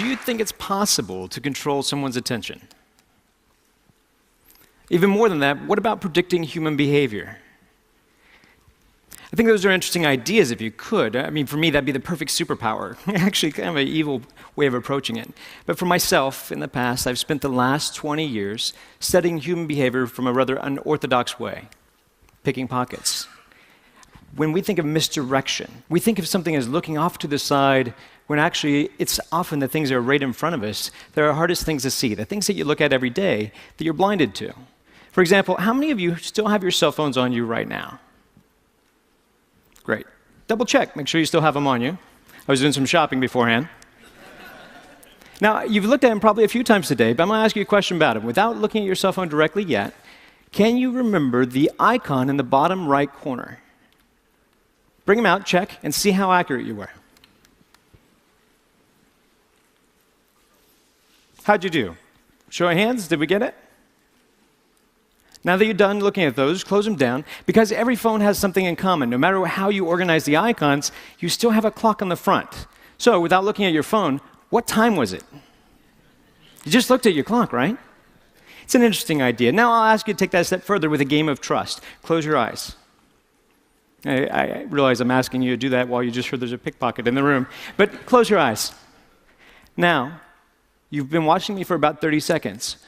do you think it's possible to control someone's attention? Even more than that, what about predicting human behavior? I think those are interesting ideas if you could. I mean, for me, that'd be the perfect superpower. Actually, kind of an evil way of approaching it. But for myself, in the past, I've spent the last 20 years studying human behavior from a rather unorthodox way, picking pockets. When we think of misdirection, we think of something as looking off to the side, when actually it's often the things that are right in front of us that are the hardest things to see, the things that you look at every day that you're blinded to. For example, how many of you still have your cell phones on you right now? Great. Double check, make sure you still have them on you. I was doing some shopping beforehand. Now, you've looked at them probably a few times today, but I'm going to ask you a question about them. Without looking at your cell phone directly yet, can you remember the icon in the bottom right corner? Bring them out, check, and see how accurate you were. How'd you do? Show of hands, did we get it? Now that you're done looking at those, close them down, because every phone has something in common. No matter how you organize the icons, you still have a clock on the front. So without looking at your phone, what time was it? You just looked at your clock, right? It's an interesting idea. Now I'll ask you to take that a step further with a game of trust. Close your eyes. I realize I'm asking you to do that while you just heard there's a pickpocket in the room, but close your eyes. Now, you've been watching me for about 30 seconds.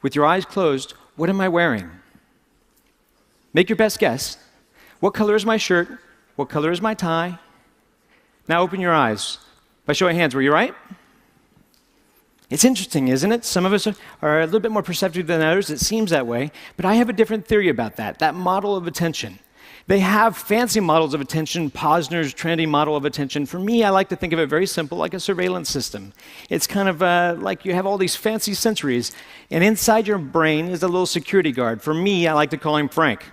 With your eyes closed, what am I wearing? Make your best guess. What color is my shirt? What color is my tie? Now open your eyes. By show of hands, were you right? It's interesting, isn't it? Some of us are a little bit more perceptive than others. It seems that way. But I have a different theory about that model of attention. They have fancy models of attention, Posner's trendy model of attention. For me, I like to think of it very simple, like a surveillance system. It's kind of like you have all these fancy sensories, and inside your brain is a little security guard. For me, I like to call him Frank.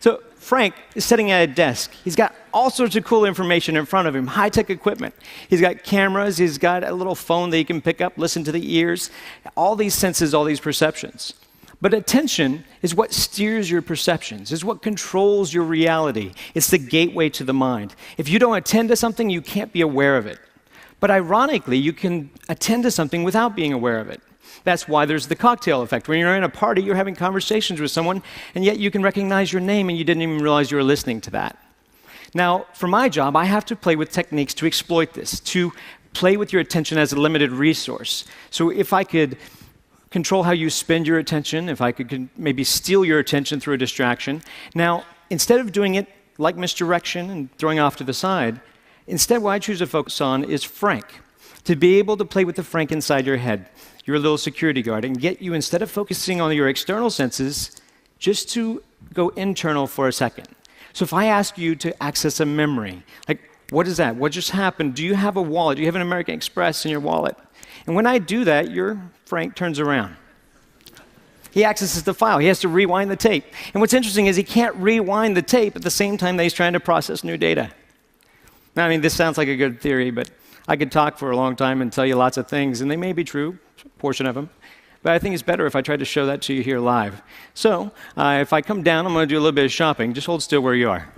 So Frank is sitting at a desk. He's got all sorts of cool information in front of him, high-tech equipment. He's got cameras. He's got a little phone that he can pick up, listen to the ears, all these senses, all these perceptions. But attention is what steers your perceptions, is what controls your reality. It's the gateway to the mind. If you don't attend to something, you can't be aware of it. But ironically, you can attend to something without being aware of it. That's why there's the cocktail effect. When you're in a party, you're having conversations with someone, and yet you can recognize your name, and you didn't even realize you were listening to that. Now, for my job, I have to play with techniques to exploit this, to play with your attention as a limited resource. So if I could control how you spend your attention, if I could maybe steal your attention through a distraction. Now, instead of doing it like misdirection and throwing off to the side, instead what I choose to focus on is Frank. To be able to play with the Frank inside your head, your little security guard, and get you, instead of focusing on your external senses, just to go internal for a second. So if I ask you to access a memory, like, what is that? What just happened? Do you have a wallet? Do you have an American Express in your wallet? And when I do that, your Frank turns around. He accesses the file. He has to rewind the tape. And what's interesting is he can't rewind the tape at the same time that he's trying to process new data. Now, I mean, this sounds like a good theory, but I could talk for a long time and tell you lots of things, and they may be true, a portion of them. But I think it's better if I try to show that to you here live. So if I come down, I'm going to do a little bit of shopping. Just hold still where you are.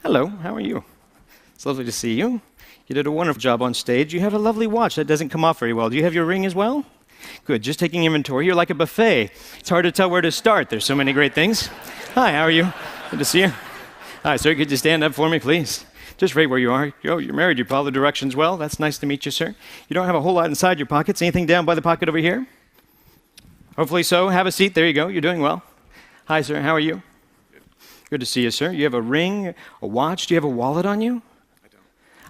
Hello, how are you? It's lovely to see you. You did a wonderful job on stage. You have a lovely watch that doesn't come off very well. Do you have your ring as well? Good, just taking inventory. You're like a buffet. It's hard to tell where to start. There's so many great things. Hi, how are you? Good to see you. Hi, sir, could you stand up for me, please? Just right where you are. Oh, you're married. You follow the directions well. That's nice to meet you, sir. You don't have a whole lot inside your pockets. Anything down by the pocket over here? Hopefully so. Have a seat. There you go. You're doing well. Hi, sir. How are you? Good to see you, sir. You have a ring, a watch. Do you have a wallet on you?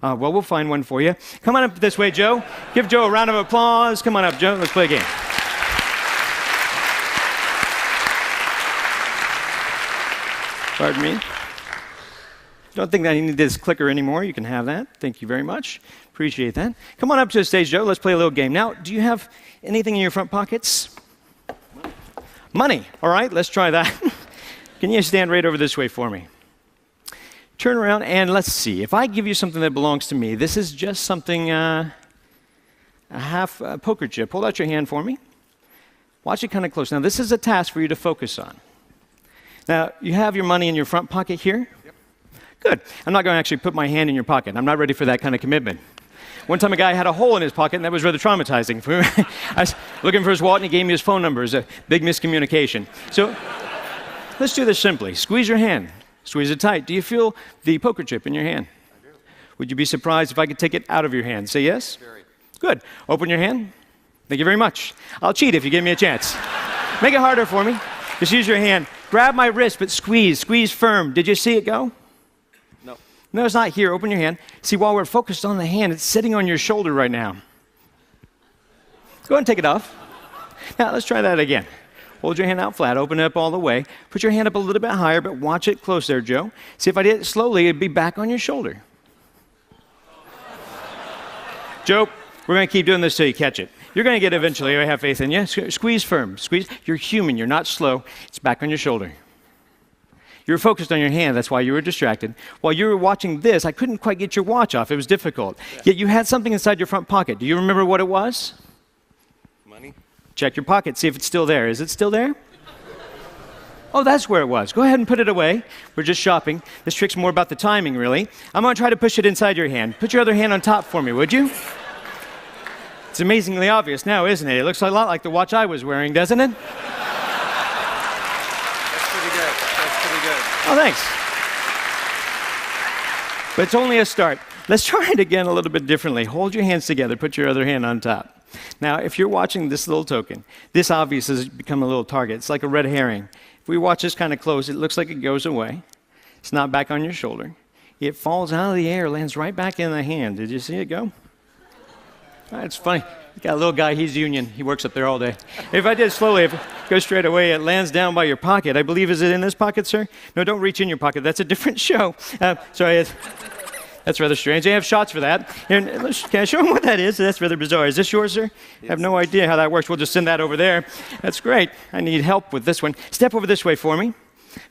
Well, we'll find one for you. Come on up this way, Joe. Give Joe a round of applause. Come on up, Joe. Let's play a game. Pardon me. Don't think that you need this clicker anymore. You can have that. Thank you very much. Appreciate that. Come on up to the stage, Joe. Let's play a little game. Now, do you have anything in your front pockets? Money. All right, let's try that. Can you stand right over this way for me? Turn around and let's see. If I give you something that belongs to me, this is just something, a half poker chip. Hold out your hand for me. Watch it kind of close. Now, this is a task for you to focus on. Now, you have your money in your front pocket here? Yep. Good. I'm not going to actually put my hand in your pocket. I'm not ready for that kind of commitment. One time a guy had a hole in his pocket, and that was rather traumatizing. I was looking for his wallet, and he gave me his phone number. It was a big miscommunication. So let's do this simply. Squeeze your hand. Squeeze it tight. Do you feel the poker chip in your hand? I do. Would you be surprised if I could take it out of your hand? Say yes? Very. Good. Open your hand. Thank you very much. I'll cheat if you give me a chance. Make it harder for me. Just use your hand. Grab my wrist, but squeeze. Squeeze firm. Did you see it go? No. No, it's not here. Open your hand. See, while we're focused on the hand, it's sitting on your shoulder right now. Go ahead and take it off. Now, let's try that again. Hold your hand out flat. Open it up all the way. Put your hand up a little bit higher, but watch it close there, Joe. See, if I did it slowly, it'd be back on your shoulder. Joe, we're going to keep doing this till you catch it. You're going to get it eventually. I have faith in you. Squeeze firm. Squeeze. You're human. You're not slow. It's back on your shoulder. You were focused on your hand. That's why you were distracted. While you were watching this, I couldn't quite get your watch off. It was difficult. Yet you had something inside your front pocket. Do you remember what it was? Money? Check your pocket. See if it's still there. Is it still there? Oh, that's where it was. Go ahead and put it away. We're just shopping. This trick's more about the timing, really. I'm going to try to push it inside your hand. Put your other hand on top for me, would you? It's amazingly obvious now, isn't it? It looks a lot like the watch I was wearing, doesn't it? That's pretty good. That's pretty good. Oh, thanks. But it's only a start. Let's try it again a little bit differently. Hold your hands together. Put your other hand on top. Now, if you're watching this little token, this obviously has become a little target. It's like a red herring. If we watch this kind of close, it looks like it goes away. It's not back on your shoulder. It falls out of the air, lands right back in the hand. Did you see it go? It's funny. Got a little guy, he's union. He works up there all day. If I did it slowly, if it goes straight away, it lands down by your pocket. I believe, is it in this pocket, sir? No, don't reach in your pocket. That's a different show. Sorry, that's rather strange. They have shots for that. And can I show them what that is? That's rather bizarre. Is this yours, sir? I have no idea how that works. We'll just send that over there. That's great. I need help with this one. Step over this way for me.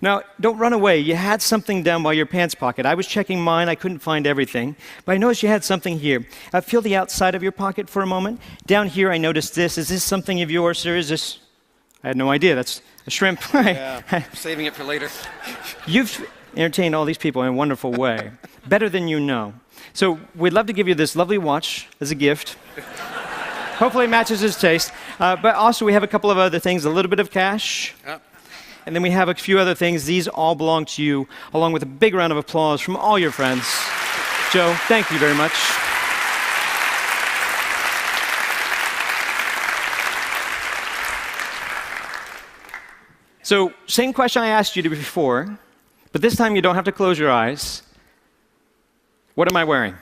Now, don't run away. You had something down by your pants pocket. I was checking mine. I couldn't find everything. But I noticed you had something here. Feel the outside of your pocket for a moment. Down here, I noticed this. Is this something of yours, sir? Is this? I had no idea. That's a shrimp. Yeah, saving it for later. You've entertained all these people in a wonderful way. Better than you know. So we'd love to give you this lovely watch as a gift. Hopefully it matches his taste. But also we have a couple of other things. A little bit of cash. Yep. And then we have a few other things. These all belong to you, along with a big round of applause from all your friends. Joe, thank you very much. So, same question I asked you before, but this time you don't have to close your eyes. What am I wearing?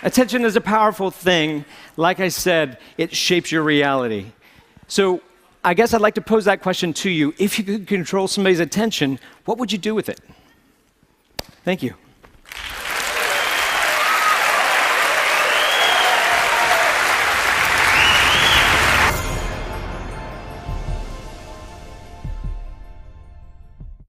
Attention is a powerful thing. Like I said, it shapes your reality. So I guess I'd like to pose that question to you. If you could control somebody's attention, what would you do with it? Thank you.